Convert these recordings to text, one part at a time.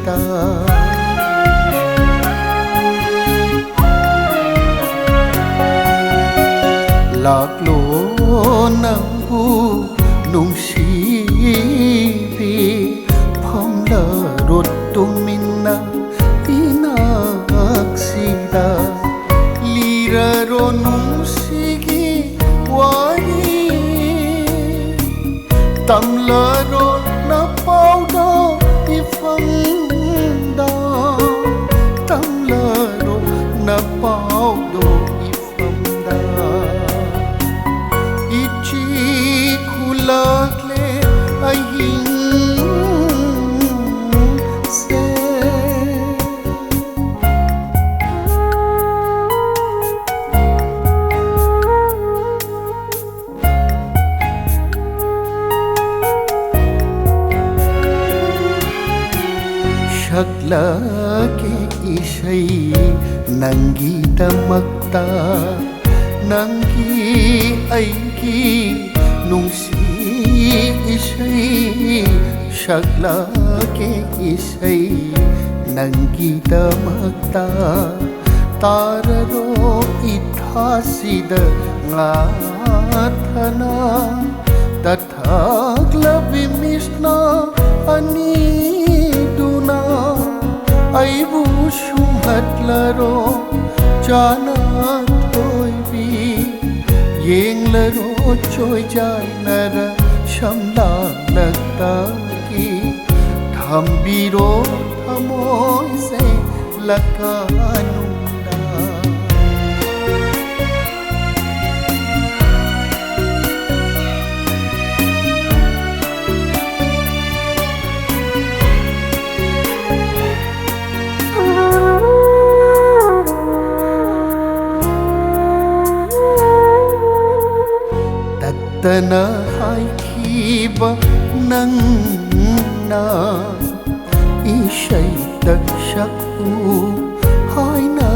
sida laklo nang bu nung sibi phamla rot tuminna tinak sida lira ro nung sigi wari tamla ro na pauda ifanda tamla ro na paudo ifanda ichi khulakle ahin se shakla ke isai nangidamakta nangi aigi nungsi isai shakla ke isai nangidamakta tararo ithasida ngathana tathaglabi misna ani duna aibu shumhatlaro jana thoibi yenglaro choi jai nara shamla lagta ki thambiro thamoi se lakanunda tana haikiba nang na isay dagshaku haina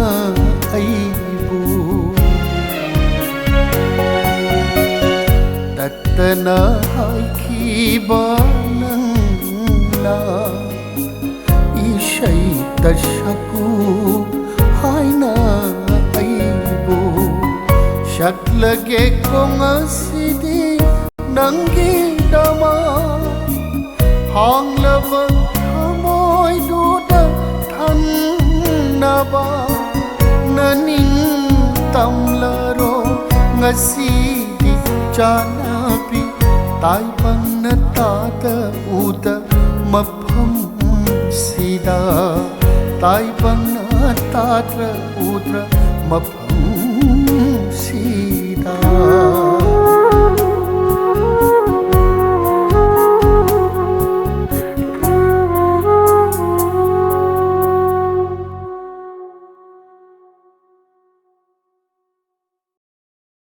aibu tana haikiba nang na isay dagshaku haina aibu shaklage kongasidi nangi dama hanglava thamoi duda thannaba naning tamlaro ngasidi janapi taipanna tada uda mafam sida taipanna tada udra mafam sida